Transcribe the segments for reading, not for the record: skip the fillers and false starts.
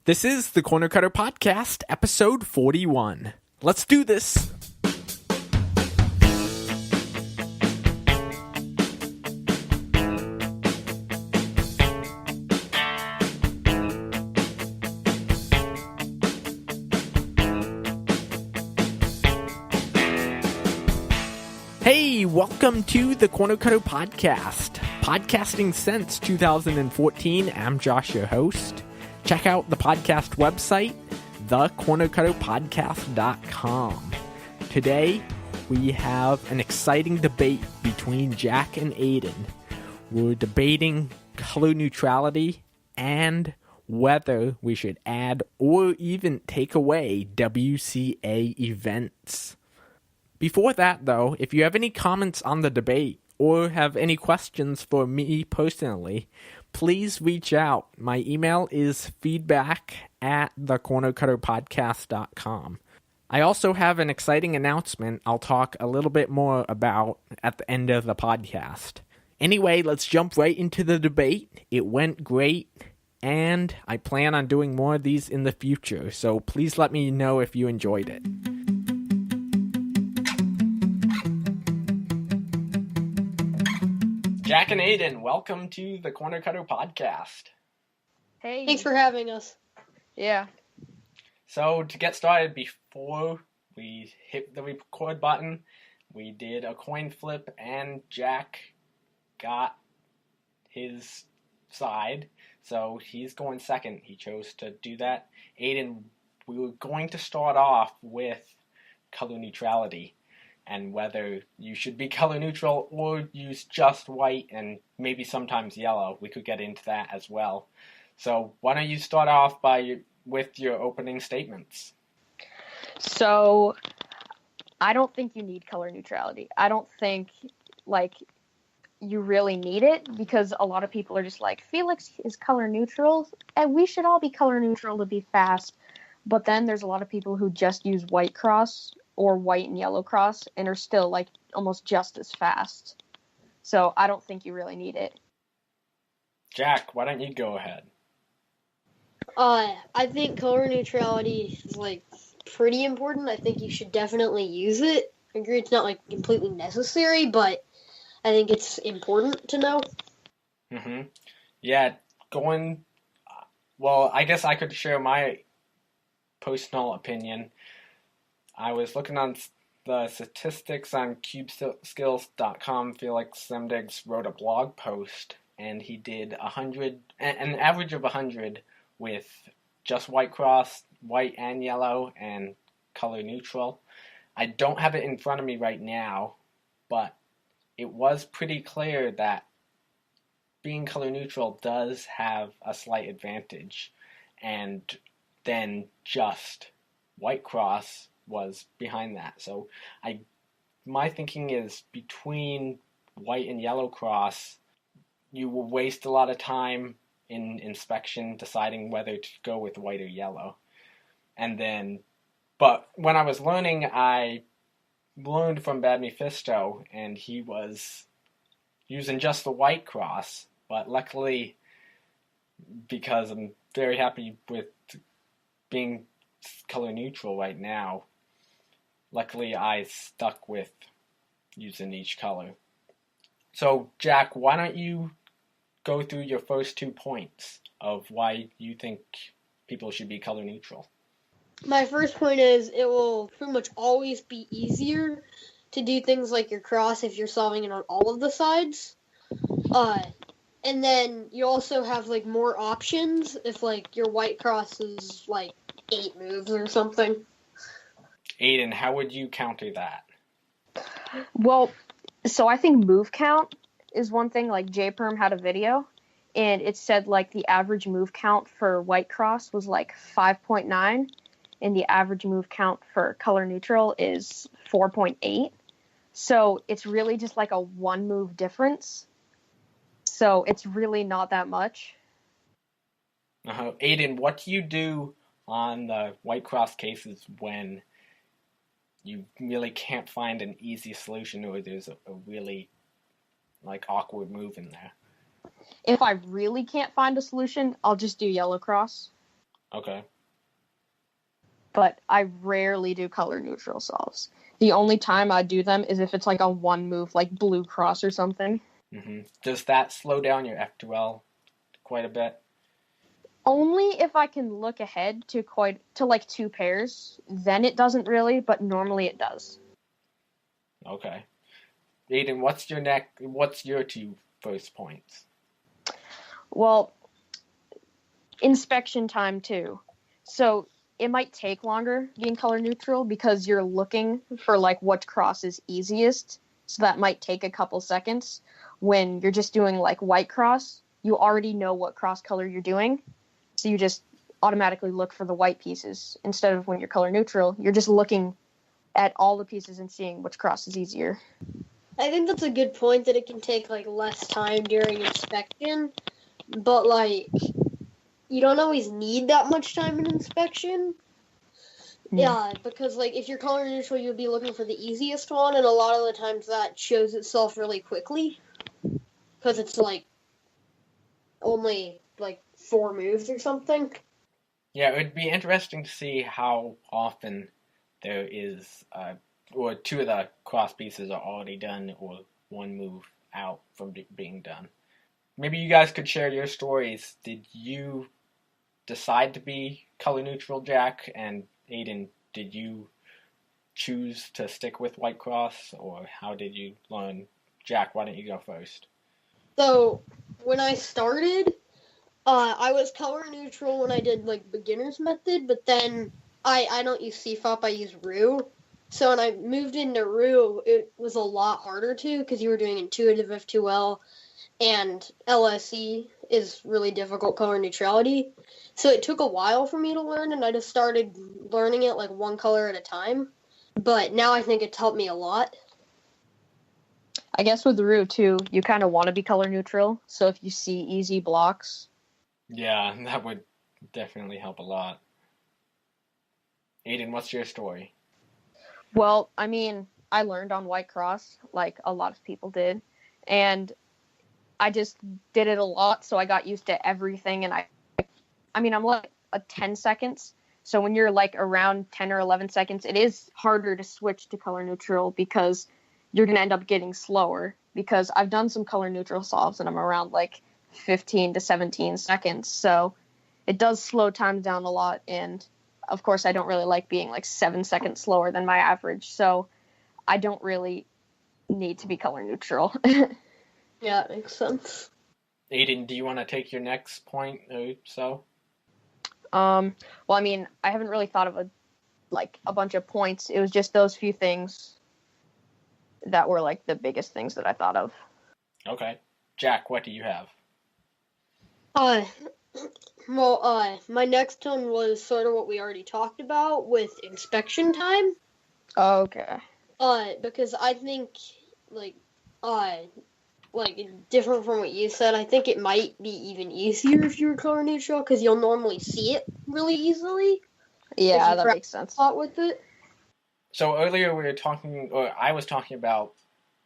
This is the Corner Cutter Podcast, episode 41. Let's do this! Hey, welcome to the Corner Cutter Podcast. Podcasting since 2014, I'm Josh, your host. Check out the podcast website, thecornercutterpodcast.com. Today, we have an exciting debate between Jack and Aiden. We're debating color neutrality and whether we should add or even take away WCA events. Before that, though, if you have any comments on the debate or have any questions for me personally, please reach out. My email is feedback@thecornercutterpodcast.com. I also have an exciting announcement I'll talk a little bit more about at the end of the podcast. Anyway, let's jump right into the debate. It went great, and I plan on doing more of these in the future, so please let me know if you enjoyed it. Jack and Aiden, welcome to the Corner Cutter Podcast. Hey. Thanks for having us. Yeah. So, to get started, before we hit the record button, we did a coin flip, and Jack got his side, so he's going second. He chose to do that. Aiden, we were going to start off with color neutrality, and whether you should be color neutral or use just white and maybe sometimes yellow. We could get into that as well. So why don't you start off with your opening statements? So, I don't think you need color neutrality. I don't think, you really need it, because a lot of people are just like, Felix is color neutral, and we should all be color neutral to be fast. But then there's a lot of people who just use white cross or white and yellow cross and are still almost just as fast. So I don't think you really need it. Jack, why don't you go ahead? I think color neutrality is pretty important. I think you should definitely use it. I agree it's not completely necessary, but I think it's important to know. Yeah, well, I guess I could share my personal opinion. I was looking on the statistics on cubeskills.com. Felix Semdigs wrote a blog post, and he did an average of 100 with just white cross, white and yellow, and color neutral. I don't have it in front of me right now, but it was pretty clear that being color neutral does have a slight advantage, and then just white cross was behind that. So my thinking is, between white and yellow cross, you will waste a lot of time in inspection deciding whether to go with white or yellow. But when I was learning, I learned from Bad Mephisto, and he was using just the white cross. But luckily, because I'm very happy with being color neutral right now, luckily I stuck with using each color. So, Jack, why don't you go through your first 2 points of why you think people should be color neutral? My first point is it will pretty much always be easier to do things like your cross if you're solving it on all of the sides. And then you also have more options if your white cross is 8 moves or something. Aiden, how would you counter that? Well, so I think move count is one thing. JPerm had a video, and it said the average move count for white cross was 5.9, and the average move count for color neutral is 4.8. So it's really just a 1 move difference. So it's really not that much. Aiden, what do you do on the white cross cases when you really can't find an easy solution, or there's a really awkward move in there? If I really can't find a solution, I'll just do yellow cross. Okay. But I rarely do color neutral solves. The only time I do them is if it's like a one move, like blue cross or something. Does that slow down your F2L quite a bit? Only if I can look ahead to like two pairs, then it doesn't really, but normally it does. Okay. Aiden, what's your two first points? Well, inspection time too. So it might take longer being color neutral because you're looking for like what cross is easiest. So that might take a couple seconds. When you're just doing like white cross, you already know what cross color you're doing. So you just automatically look for the white pieces instead of when you're color neutral, you're just looking at all the pieces and seeing which cross is easier. I think that's a good point that it can take like less time during inspection, but like you don't always need that much time in inspection. Yeah, because like if you're color neutral, you'll be looking for the easiest one, and a lot of the times that shows itself really quickly because it's like only like 4 moves or something. Yeah, it would be interesting to see how often there is, or two of the cross pieces are already done, or one move out from being done. Maybe you guys could share your stories. Did you decide to be color neutral, Jack? And Aiden, did you choose to stick with white cross, or how did you learn? Jack, why don't you go first? So when I started, I was color neutral when I did like beginner's method, but then I don't use CFOP, I use RU. So when I moved into RU, it was a lot harder to because you were doing intuitive F2L and LSE is really difficult color neutrality. So it took a while for me to learn, and I just started learning it like one color at a time. But now I think it's helped me a lot. I guess with Rue too, you kind of want to be color neutral. So if you see easy blocks, Yeah, that would definitely help a lot. Aiden, what's your story? well, I mean, I learned on white cross like a lot of people did, and I just did it a lot, so I got used to everything. And I mean, I'm like a 10 seconds. So when you're like around 10 or 11 seconds, it is harder to switch to color neutral because you're going to end up getting slower. Because I've done some color neutral solves and I'm around like 15 to 17 seconds. So it does slow time down a lot. And of course, I don't really like being like 7 seconds slower than my average. So I don't really need to be color neutral. Yeah, it makes sense. Aiden, do you want to take your next point or so? Well, I mean, I haven't really thought of a bunch of points. It was just those few things that were like the biggest things that I thought of. Okay. Jack, what do you have? My next one was sort of what we already talked about with inspection time. Okay. Because I think, like, different from what you said, I think it might be even easier if you were color neutral, because you'll normally see it really easily. Yeah, that makes sense. A lot with it. So earlier we were talking, or I was talking about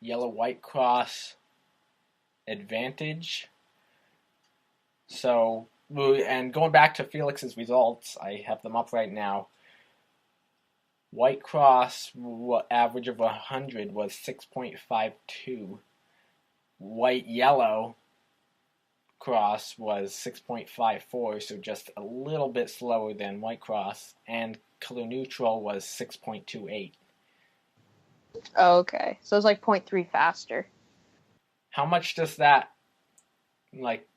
yellow-white cross advantage. So, and going back to Felix's results, I have them up right now. White cross average of 100 was 6.52. White-yellow cross was 6.54, so just a little bit slower than white cross, and color neutral was 6.28. Okay, so it's like 0.3 faster. How much does that like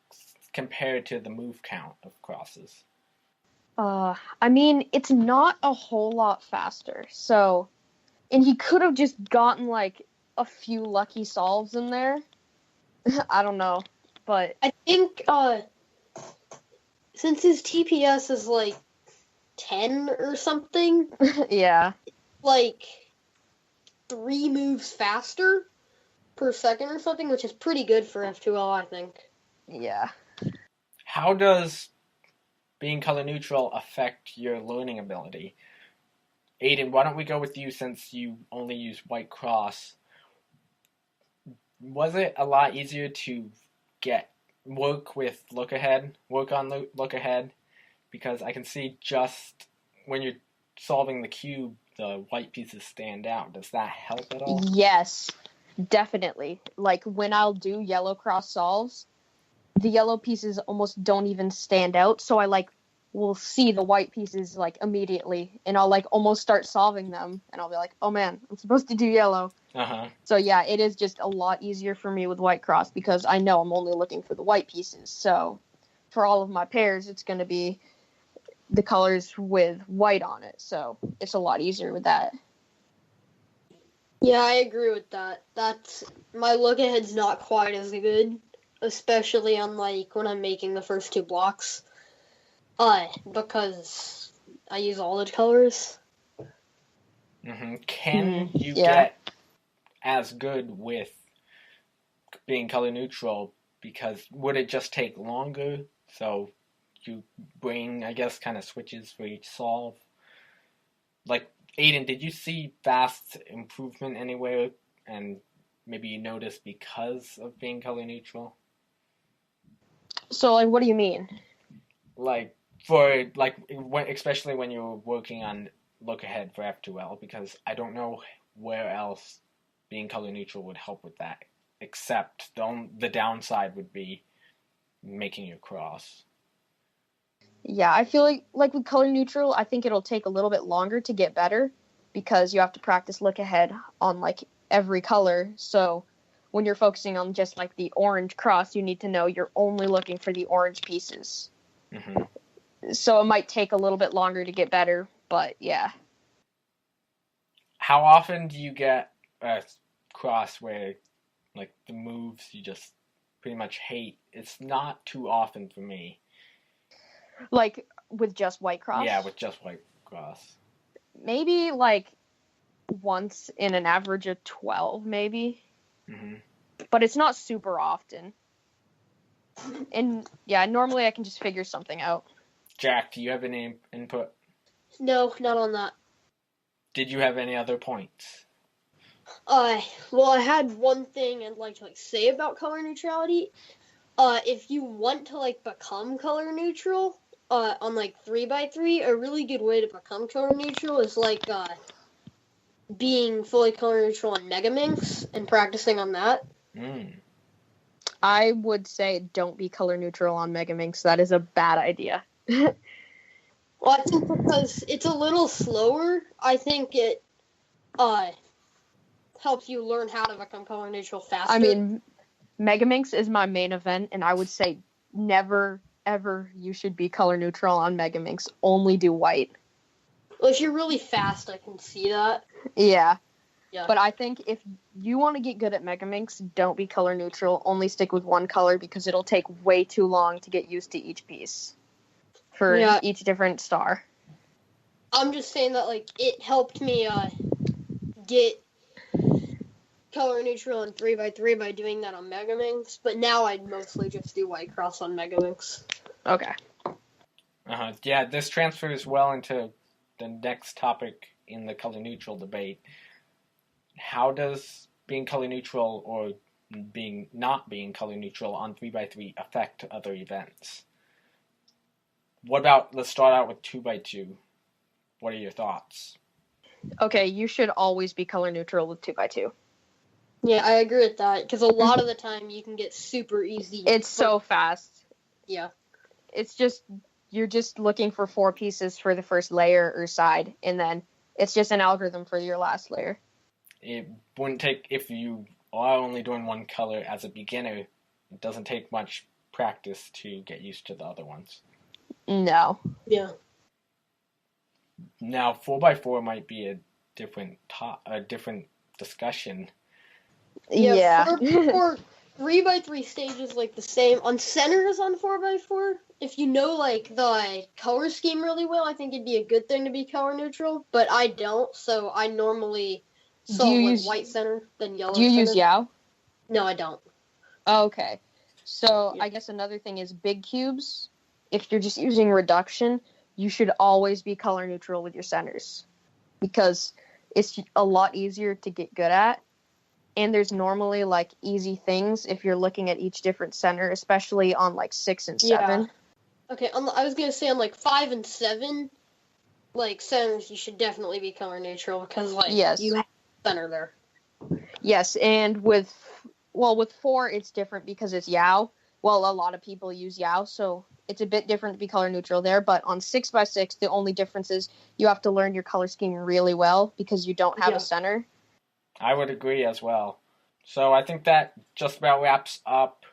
compare to the move count of crosses? I mean, it's not a whole lot faster. So, and he could have just gotten like a few lucky solves in there. I don't know, but I think since his TPS is like 10 or something, yeah, like 3 moves faster per second or something, which is pretty good for F2L, I think. yeah. How does being color neutral affect your learning ability? Aiden, why don't we go with you since you only use white cross? Was it a lot easier to work on look ahead? because I can see just when you're solving the cube, the white pieces stand out. Does that help at all? Yes, definitely. Like when I'll do yellow cross solves, the yellow pieces almost don't even stand out, so I like will see the white pieces like immediately, and I'll like almost start solving them, and I'll be like, oh man, I'm supposed to do yellow. So yeah, it is just a lot easier for me with white cross because I know I'm only looking for the white pieces. So for all of my pairs, it's going to be the colors with white on it, so it's a lot easier with that. Yeah, I agree with that. That's my look ahead's not quite as good, especially on like when I'm making the first two blocks. Because I use all the colors. Can you get as good with being color neutral? Because would it just take longer? So your brain, I guess, kind of switches for each solve. Like, Aiden, did you see fast improvement anywhere? And maybe you noticed because of being color neutral? So, like, what do you mean? Like, especially when you're working on look ahead for F2L, because I don't know where else being color neutral would help with that, except the downside would be making your cross. Yeah, I feel like with color neutral, I think it'll take a little bit longer to get better because you have to practice look ahead on like every color. So when you're focusing on just like the orange cross, you need to know you're only looking for the orange pieces. So it might take a little bit longer to get better, but yeah. How often do you get a cross where like the moves you just pretty much hate? It's not too often for me. Like with just white cross? Yeah, with just white cross. Maybe like once in an average of 12, maybe. But it's not super often. And yeah, normally I can just figure something out. Jack, do you have any input? No, not on that. Did you have any other points? Well, I had one thing I'd like to say about color neutrality. If you want to become color neutral, on 3x3, a really good way to become color neutral is being fully color neutral on Pyraminx and practicing on that. I would say don't be color neutral on Pyraminx. That is a bad idea. Well, I think because it's a little slower, I think it helps you learn how to become color neutral faster. I mean, Pyraminx is my main event, and I would say never, ever you should be color neutral on Pyraminx. Only do white. Well, if you're really fast, I can see that. Yeah. But I think if you want to get good at Pyraminx, don't be color neutral. Only stick with one color because it'll take way too long to get used to each piece for each different star. I'm just saying that it helped me get color neutral on 3x3 by doing that on Pyraminx, but now I'd mostly just do white cross on Pyraminx. Okay. Yeah, this transfers well into the next topic in the color neutral debate. How does being color neutral or not being color neutral on 3x3 affect other events? Let's start out with 2x2. What are your thoughts? Okay, you should always be color neutral with 2x2. Yeah, I agree with that, because a lot of the time you can get super easy. It's so fast. Yeah. It's just, you're just looking for 4 pieces for the first layer or side, and then it's just an algorithm for your last layer. It wouldn't take, if you are only doing one color as a beginner, it doesn't take much practice to get used to the other ones. No. Yeah. Now, 4x4 might be a different discussion. Yeah. 3x3 stages the same. On centers on 4x4, if you know the color scheme really well, I think it'd be a good thing to be color neutral, but I don't, so I normally solve white center than yellow center. Do you use Yao? No, I don't. Okay. So I guess another thing is big cubes. If you're just using reduction, you should always be color neutral with your centers because it's a lot easier to get good at. And there's normally easy things if you're looking at each different center, especially on 6 and 7. Okay, I was gonna say on like 5 and 7, like centers, you should definitely be color neutral because like Yes. you have a center there. Yes, and with 4 it's different because it's Yao. Well, a lot of people use Yao, so it's a bit different to be color neutral there. But on 6x6, the only difference is you have to learn your color scheme really well because you don't have Yeah. a center. I would agree as well. So I think that just about wraps up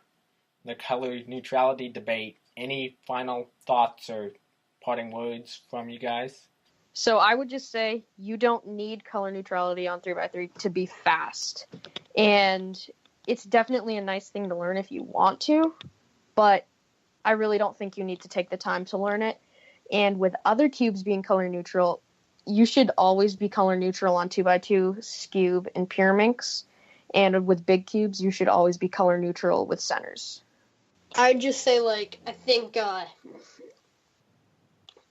the color neutrality debate. Any final thoughts or parting words from you guys? So I would just say you don't need color neutrality on 3x3 to be fast. And it's definitely a nice thing to learn if you want to, but I really don't think you need to take the time to learn it. And with other cubes being color neutral, you should always be color neutral on 2x2, Scube, and Pyraminx. And with big cubes, you should always be color neutral with centers. I'd just say like I think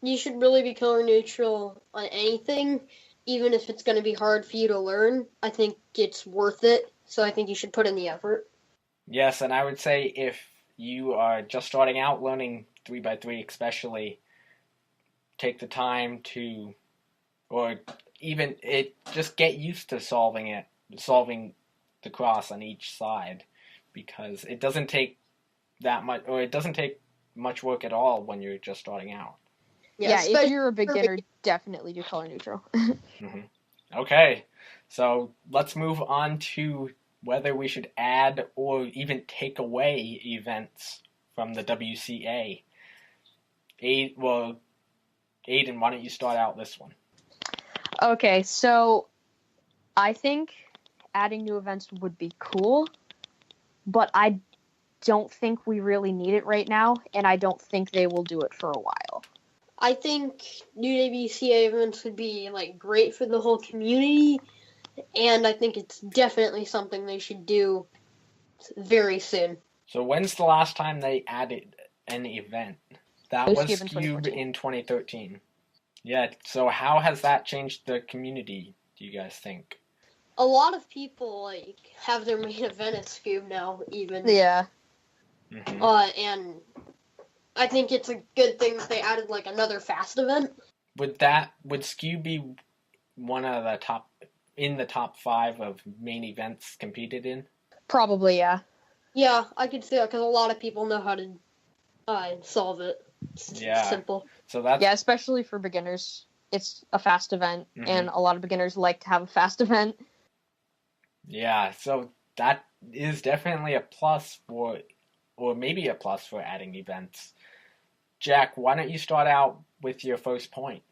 you should really be color neutral on anything, even if it's going to be hard for you to learn. I think it's worth it, so I think you should put in the effort. Yes, and I would say if you are just starting out learning 3x3 especially, take the time to, or even just get used to solving the cross on each side, because it doesn't take that much, or it doesn't take much work at all when you're just starting out. Yeah, if you're a beginner, definitely do color neutral. Mm-hmm. Okay, so let's move on to whether we should add or even take away events from the WCA. Aiden, why don't you start out this one? Okay, so I think adding new events would be cool, but I don't think we really need it right now, and I don't think they will do it for a while. I think new WCA events would be like great for the whole community, and I think it's definitely something they should do very soon. So when's the last time they added an event? That was Scube in 2013. Yeah, so how has that changed the community, do you guys think? A lot of people like have their main event at Scube now, even. Yeah. Mm-hmm. And I think it's a good thing that they added like another fast event. Would Scube be one of the top 5 of main events competed in? Probably, yeah. Yeah, I could see that because a lot of people know how to solve it. It's simple. So that's especially for beginners. It's a fast event, and a lot of beginners like to have a fast event. Yeah, so that is definitely a plus for adding events. Jack, why don't you start out with your first point?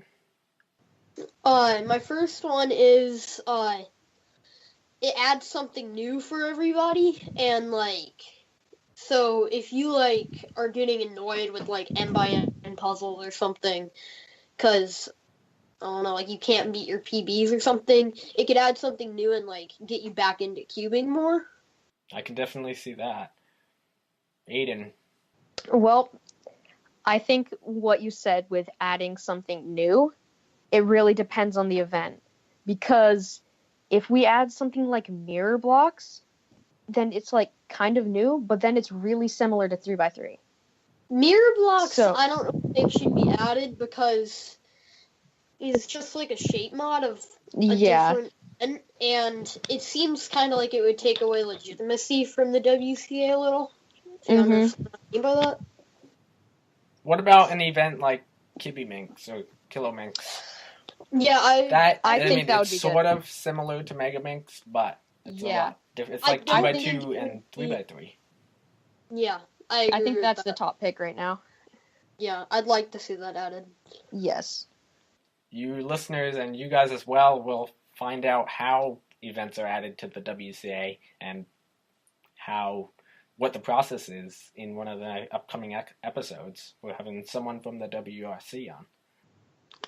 My first one is it adds something new for everybody, and like, so if you like are getting annoyed with like n by n puzzles or something, because I don't know, like you can't beat your PBs or something, it could add something new and like get you back into cubing more. I can definitely see that. Aiden. Well, I think what you said with adding something new, it really depends on the event. Because if we add something like mirror blocks, then it's like kind of new, but then it's really similar to 3x3. Mirror blocks, I don't think should be added because it's just like a shape mod of a different, and it seems kind of like it would take away legitimacy from the WCA a little. If you understand what I mean by that. What about an event like Pyraminx or Kilominx? Yeah, I think that would be sort of similar to Megaminx, but it's a lot different. It's like 2x2 and 3x3. Yeah, I agree. I think that's the top pick right now. Yeah, I'd like to see that added. Yes. You listeners and you guys as well will find out how events are added to the WCA and what the process is in one of the upcoming episodes. We're having someone from the WRC on.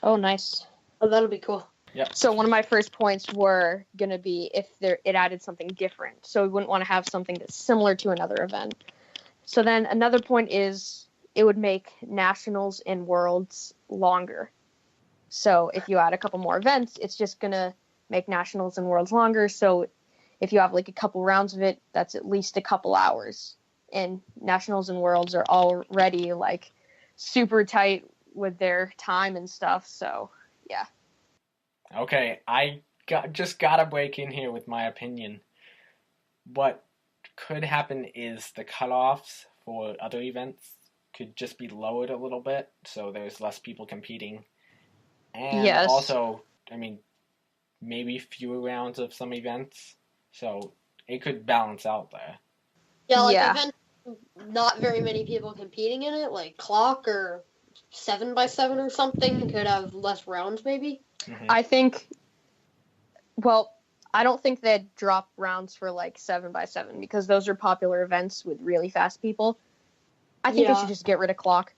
Oh, nice. Oh, that'll be cool. Yep. So one of my first points were going to be if it added something different. So we wouldn't want to have something that's similar to another event. So then another point is it would make Nationals and Worlds longer. So if you add a couple more events, it's just going to make Nationals and Worlds longer. So if you have like a couple rounds of it, that's at least a couple hours. And Nationals and Worlds are already like super tight with their time and stuff. So yeah. Okay, I just gotta break in here with my opinion. What could happen is the cutoffs for other events could just be lowered a little bit, so there's less people competing. And Yes. also, I mean, maybe fewer rounds of some events, so it could balance out there. Yeah, like Yeah. event, not very many people competing in it, like clock or 7x7 or something could have less rounds maybe. Mhm. I think, well, I don't think they'd drop rounds for like 7x7 because those are popular events with really fast people. I think they Yeah. should just get rid of clock.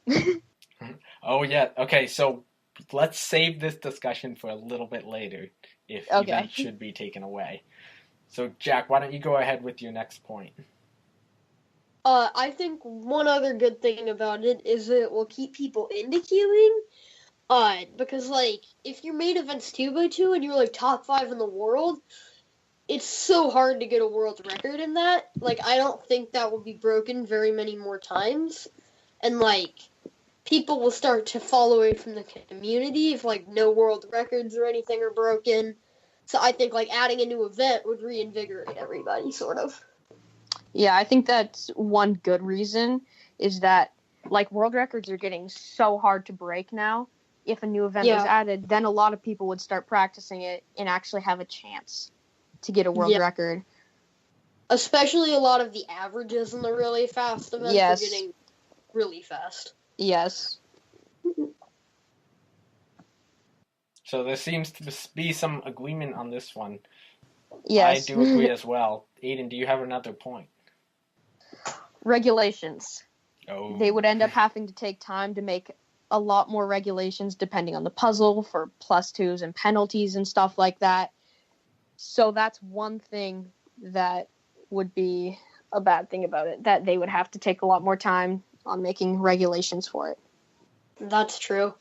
Oh yeah, okay, so let's save this discussion for a little bit later if Okay. events should be taken away. So Jack, why don't you go ahead with your next point? I think one other good thing about it is it will keep people into queuing. Because like if you made events 2x2 and you're like top 5 in the world, it's so hard to get a world record in that. Like I don't think that will be broken very many more times, and like people will start to fall away from the community if like no world records or anything are broken. So I think like adding a new event would reinvigorate everybody, sort of. Yeah, I think that's one good reason is that like world records are getting so hard to break now. If a new event was added, then a lot of people would start practicing it and actually have a chance to get a world record. Especially a lot of the averages in the really fast events are getting really fast. Yes. So there seems to be some agreement on this one. Yes. I do agree as well. Aiden, do you have another point? Regulations. Oh. They would end up having to take time to make a lot more regulations depending on the puzzle for +2s and penalties and stuff like that. So that's one thing that would be a bad thing about it, that they would have to take a lot more time on making regulations for it. That's true.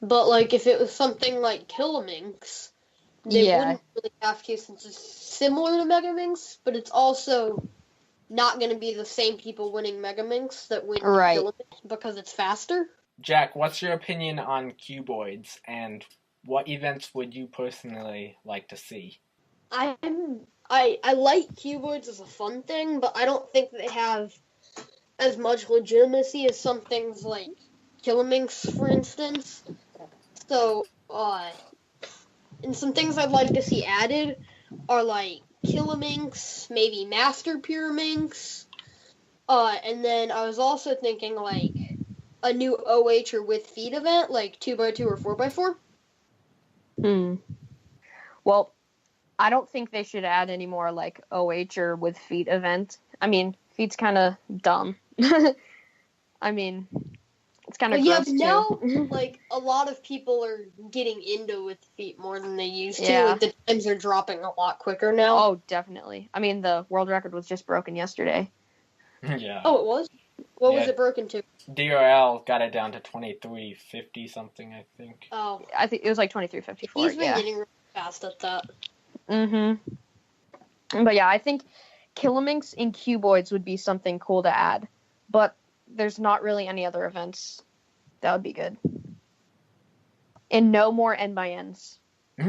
But like if it was something like Pyraminx, they wouldn't really have to since it's similar to Megaminx, but it's also not going to be the same people winning Megaminx that win Pyraminx because it's faster. Jack, what's your opinion on cuboids, and what events would you personally like to see? I like cuboids as a fun thing, but I don't think they have as much legitimacy as some things like Pyraminx, for instance. So, and some things I'd like to see added are like Pyraminx, maybe Master Pyraminx, and then I was also thinking like a new OH or with feet event, like 2x2 or 4x4. Well, I don't think they should add any more like OH or with feet event. I mean, feet's kind of dumb. I mean, it's kind of gross but now, like a lot of people are getting into with feet more than they used to. Like the times are dropping a lot quicker now. Oh, definitely. I mean, the world record was just broken yesterday. Yeah. Oh, it was? What was it broken to? DRL got it down to 2350 something, I think. Oh. I think it was like 2354. He's been getting really fast at that. But yeah, I think Pyraminx and cuboids would be something cool to add. But there's not really any other events that would be good. And no more N/Ns.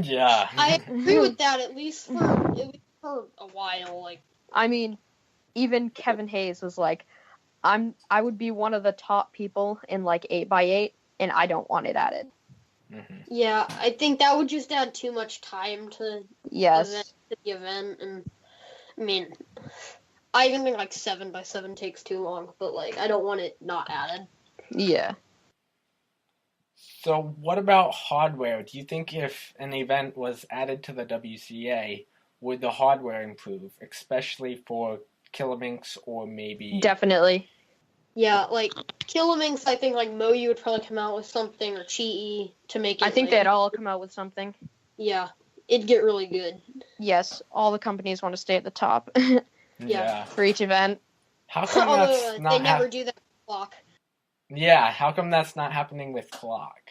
Yeah. I agree with that, at least for a while. Like, I mean, even Kevin Hayes was like, I would be one of the top people in like 8x8, and I don't want it added. Yeah, I think that would just add too much time to the event, and I mean, I even think like 7x7 takes too long, but like I don't want it not added. Yeah. So what about hardware? Do you think if an event was added to the WCA, would the hardware improve, especially for Pyraminx or maybe... Definitely. Yeah, like Pyraminx, I think like Moyu would probably come out with something, or Chi to make it. I think they'd all come out with something. Yeah, it'd get really good. Yes, all the companies want to stay at the top. Yeah. For each event. How come that's not they never do that with Clock. Yeah, how come that's not happening with Clock?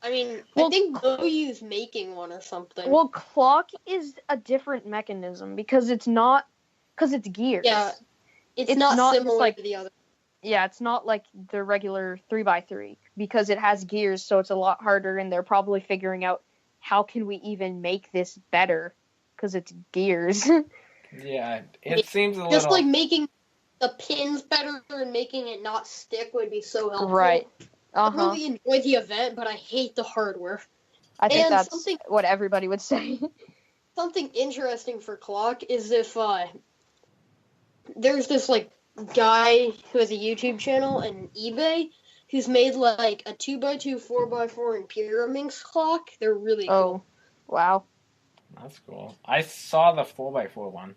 I mean, I think Moyu's making one or something. Well, Clock is a different mechanism because it's gears. Yeah, it's not similar like, to the other. Yeah, it's not like the regular 3x3. because it has gears, so it's a lot harder, and they're probably figuring out how can we even make this better because it's gears. Yeah, it seems a Just little... like making the pins better and making it not stick would be so helpful. Right. I really enjoy the event, but I hate the hardware. I think And that's what everybody would say. Something interesting for Clock is if there's this like guy who has a YouTube channel and eBay who's made like a 2x2, 4x4, and Pyraminx clock. They're really cool. Wow. That's cool. I saw the 4x4 one.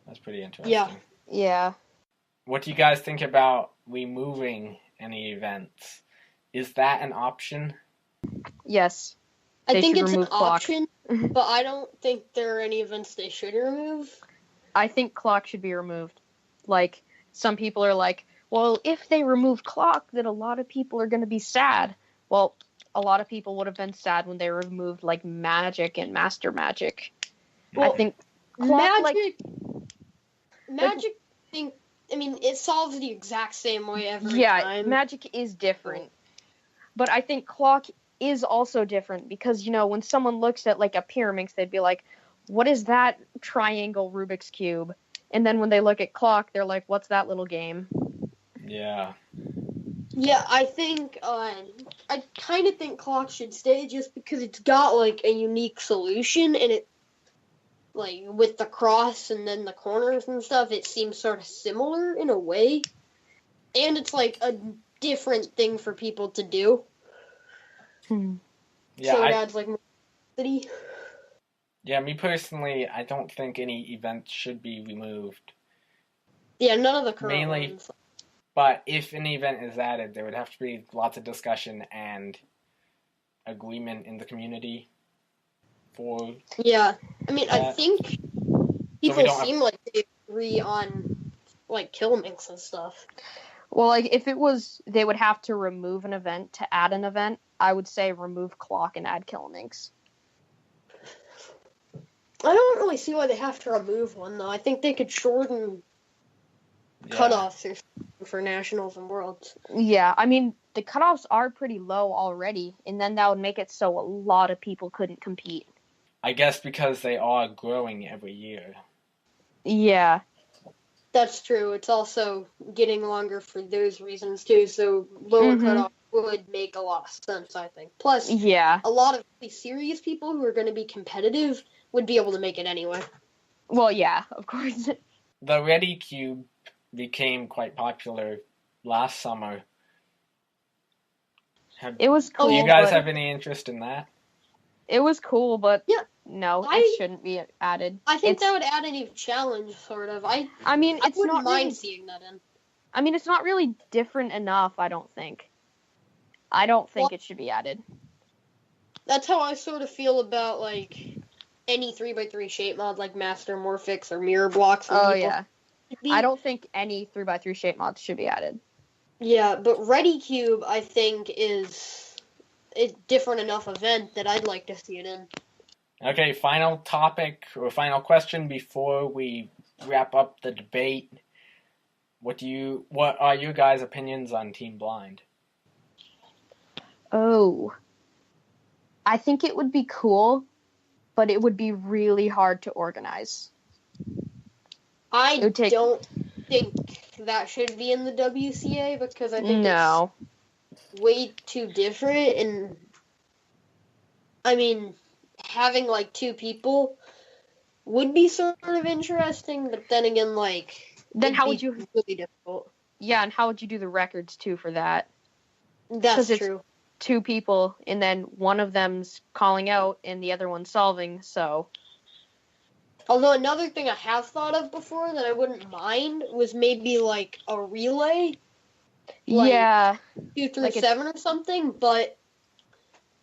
That's pretty interesting. Yeah. What do you guys think about removing any events? Is that an option? Yes. I think it's an option, but I don't think there are any events they should remove. I think Clock should be removed. Like, some people are like, well, if they remove Clock, then a lot of people are going to be sad. Well, a lot of people would have been sad when they removed, like, Magic and Master Magic. Well, I think Clock, Magic, it solves the exact same way every time. Yeah, Magic is different. But I think Clock is also different because, you know, when someone looks at, like, a Pyraminx, they'd be like, what is that triangle Rubik's Cube? And then when they look at Clock, they're like, what's that little game? Yeah. Yeah, I think, I kind of think Clock should stay just because it's got, like, a unique solution, and it, like, with the cross and then the corners and stuff, it seems sort of similar in a way. And it's, like, a different thing for people to do. Yeah, so it adds, like, more city. Yeah, me personally, I don't think any events should be removed. Yeah, none of the current ones. But if an event is added, there would have to be lots of discussion and agreement in the community for... Yeah, I think people seem like they agree on, like, Pyraminx and stuff. Well, like, if it was, they would have to remove an event to add an event, I would say remove Clock and add Pyraminx. I don't really see why they have to remove one, though. I think they could shorten cutoffs for Nationals and Worlds. Yeah, the cutoffs are pretty low already, and then that would make it so a lot of people couldn't compete. I guess because they are growing every year. Yeah. That's true. It's also getting longer for those reasons, too, so lower cutoff would make a lot of sense, I think. Plus, a lot of really serious people who are going to be competitive would be able to make it anyway. Well, yeah, of course. The Ready Cube became quite popular last summer. It was cool. Do you guys have any interest in that? It was cool, but no, it shouldn't be added. I think that would add a new challenge, sort of. I wouldn't mind seeing that in. It's not really different enough, I don't think. I don't think it should be added. That's how I sort of feel about, like, any 3x3 shape mod, like Master Morphix or Mirror Blocks. Yeah. I don't think any 3x3 shape mods should be added. Yeah, but Ready Cube, I think, is a different enough event that I'd like to see it in. Okay, final topic, or final question before we wrap up the debate. What are your guys' opinions on Team Blind? Oh. I think it would be cool, but it would be really hard to organize. I don't think that should be in the WCA because I think it's way too different. And having like two people would be sort of interesting, but then again, then how would you really difficult? Yeah, and how would you do the records too for that? That's true. Two people, and then one of them's calling out and the other one's solving, so... Although another thing I have thought of before that I wouldn't mind was maybe, like, a relay. Yeah. 2 through 7 or something, but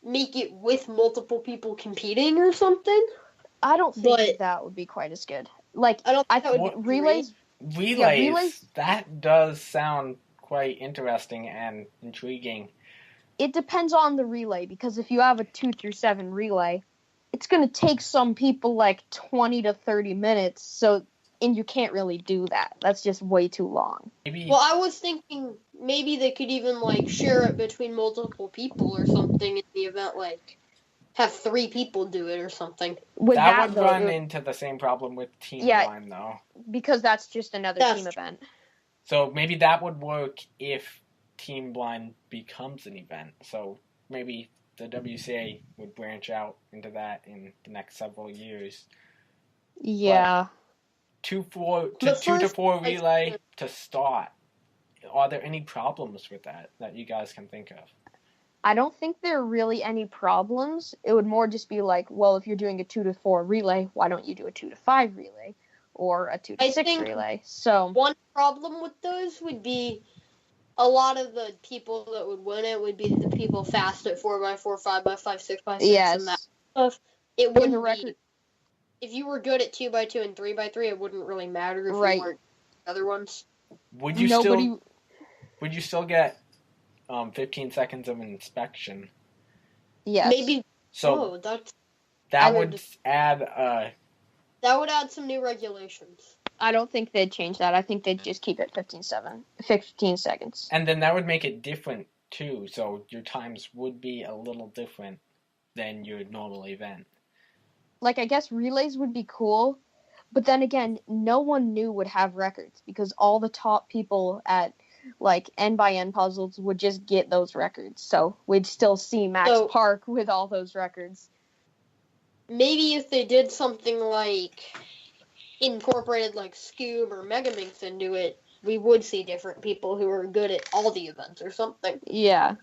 make it with multiple people competing or something. I don't think that would be quite as good. Like, I don't think that would be relays... Relays, that does sound quite interesting and intriguing. It depends on the relay, because if you have a 2 through 7 relay, it's going to take some people like 20 to 30 minutes, so and you can't really do that. That's just way too long. Maybe. Well, I was thinking maybe they could even like share it between multiple people or something in the event, like have 3 people do it or something. With that would though, run into the same problem with Team Blind, though. Because that's just another team event. So maybe that would work if Team Blind becomes an event. So maybe the WCA would branch out into that in the next several years. Yeah. 2 to 4 relay to start. Are there any problems with that you guys can think of? I don't think there are really any problems. It would more just be like, well, if you're doing a 2 to 4 relay, why don't you do a 2 to 5 relay or a 2 to 6 relay? So one problem with those would be a lot of the people that would win it would be the people fast at 4x4, 5x5, 6x6, and that stuff. It wouldn't be. If you were good at 2x2 and 3x3, it wouldn't really matter if you weren't the other ones. Would you still get 15 seconds of inspection? Yes. Maybe. So that would add some new regulations. I don't think they'd change that. I think they'd just keep it 15 seconds. And then that would make it different too. So your times would be a little different than your normal event. Like, I guess relays would be cool, but then again, no one new would have records because all the top people at like N by N puzzles would just get those records. So we'd still see Max Park with all those records. Maybe if they did something like incorporated like Scoob or Megaminx into it, we would see different people who are good at all the events or something. Yeah.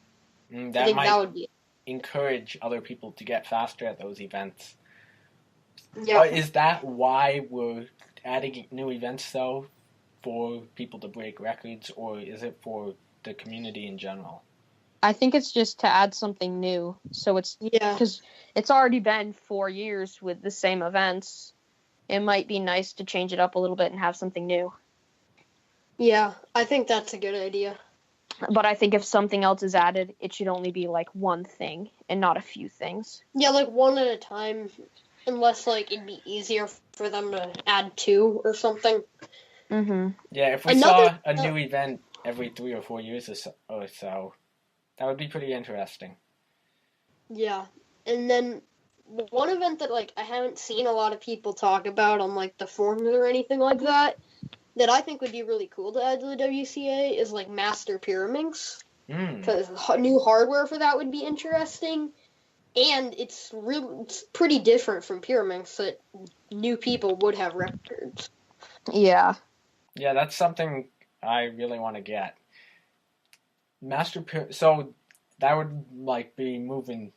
That might encourage other people to get faster at those events. Yeah. Is that why we're adding new events, though, for people to break records, or is it for the community in general? I think it's just to add something new. So it's because it's already been 4 years with the same events. It might be nice to change it up a little bit and have something new. Yeah, I think that's a good idea. But I think if something else is added, it should only be like one thing and not a few things. Yeah, like one at a time, unless like it'd be easier for them to add 2 or something. Mm-hmm. Yeah, if we saw a new event every 3 or 4 years or so, that would be pretty interesting. Yeah, and then one event that like I haven't seen a lot of people talk about on like the forums or anything like that I think would be really cool to add to the WCA is like Master Pyraminx. Because new hardware for that would be interesting, and it's pretty different from Pyraminx that new people would have records. Yeah. Yeah, that's something I really want to get. So that would like be moving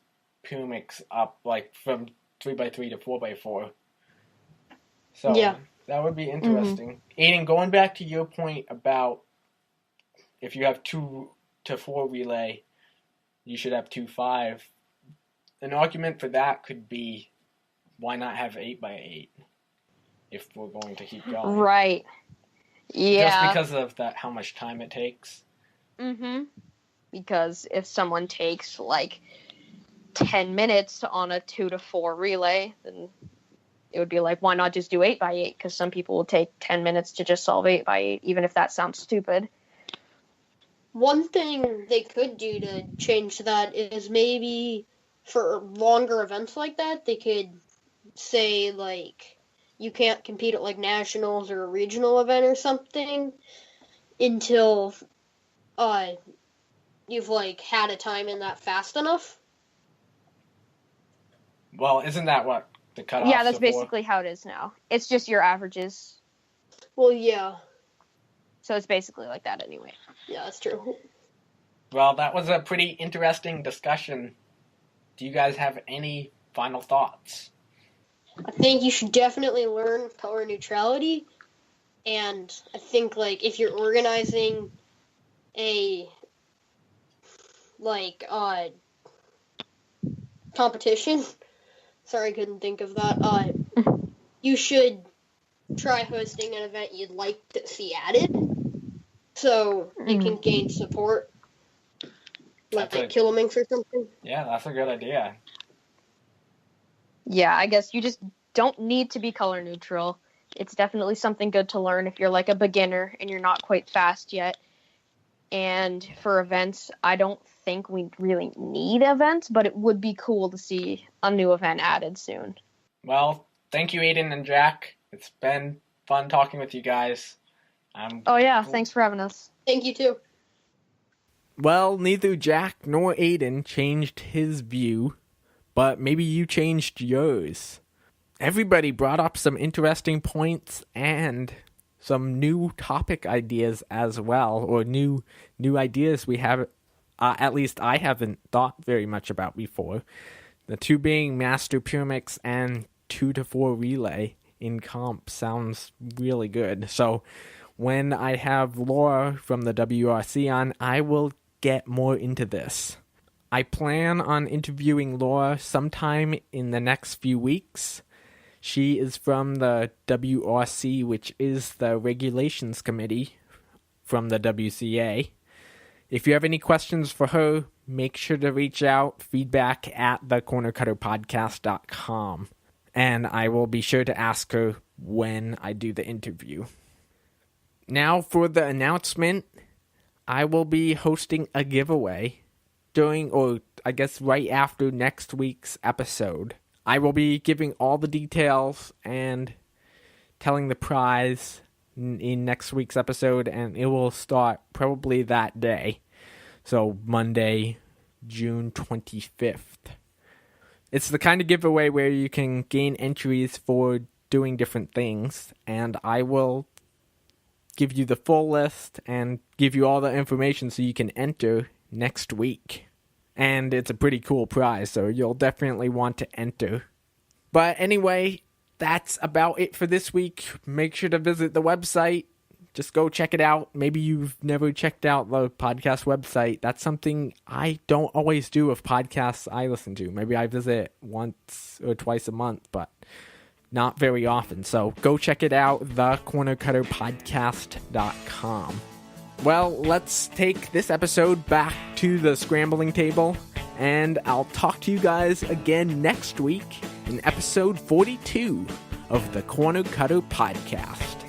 Pyraminx up like from 3x3 to 4x4. So yeah. That would be interesting. Aiden, going back to your point about if you have 2 to 4 relay, you should have 2-5. An argument for that could be, why not have 8x8 if we're going to keep going? Right. Yeah. Just because of how much time it takes. Mm-hmm. Because if someone takes like 10 minutes on a 2 to 4 relay, then it would be like, why not just do 8x8? Because some people will take 10 minutes to just solve 8x8, even if that sounds stupid. One thing they could do to change that is maybe for longer events like that, they could say, like, you can't compete at, like, nationals or a regional event or something until you've, like, had a time in that fast enough. Well, isn't that what the cutoffs Yeah, that's basically how it is now. It's just your averages. Well, yeah. So it's basically like that anyway. Yeah, that's true. Well, that was a pretty interesting discussion. Do you guys have any final thoughts? I think you should definitely learn color neutrality. And I think, like, if you're organizing a, like, competition, sorry I couldn't think of that, you should try hosting an event you'd like to see added, so you can gain support, like Pyraminx or something. Yeah, that's a good idea. Yeah, I guess you just don't need to be color neutral. It's definitely something good to learn if you're like a beginner and you're not quite fast yet. And for events, I don't think we really need events, but it would be cool to see a new event added soon. Well, thank you, Aiden and Jack. It's been fun talking with you guys. Oh yeah, thanks for having us. Thank you too. Well, neither Jack nor Aiden changed his view, but maybe you changed yours. Everybody brought up some interesting points and some new topic ideas as well, or new ideas we have, at least I haven't thought very much about before. The two being Master Pyraminx and 2-4 Relay in comp sounds really good. So when I have Laura from the WRC on, I will get more into this. I plan on interviewing Laura sometime in the next few weeks. She is from the WRC, which is the regulations committee from the WCA. If you have any questions for her, make sure to reach out, feedback at thecornercutterpodcast.com. And I will be sure to ask her when I do the interview. Now for the announcement, I will be hosting a giveaway during, or I guess right after next week's episode. I will be giving all the details and telling the prize in next week's episode, and it will start probably that day. So Monday, June 25th. It's the kind of giveaway where you can gain entries for doing different things, and I will give you the full list and give you all the information so you can enter next week. And it's a pretty cool prize, so you'll definitely want to enter. But anyway, that's about it for this week. Make sure to visit the website. Just go check it out. Maybe you've never checked out the podcast website. That's something I don't always do with podcasts I listen to. Maybe I visit once or twice a month, but not very often. So go check it out, thecornercutterpodcast.com. Well, let's take this episode back to the scrambling table, and I'll talk to you guys again next week in episode 42 of the Corner Cutter Podcast.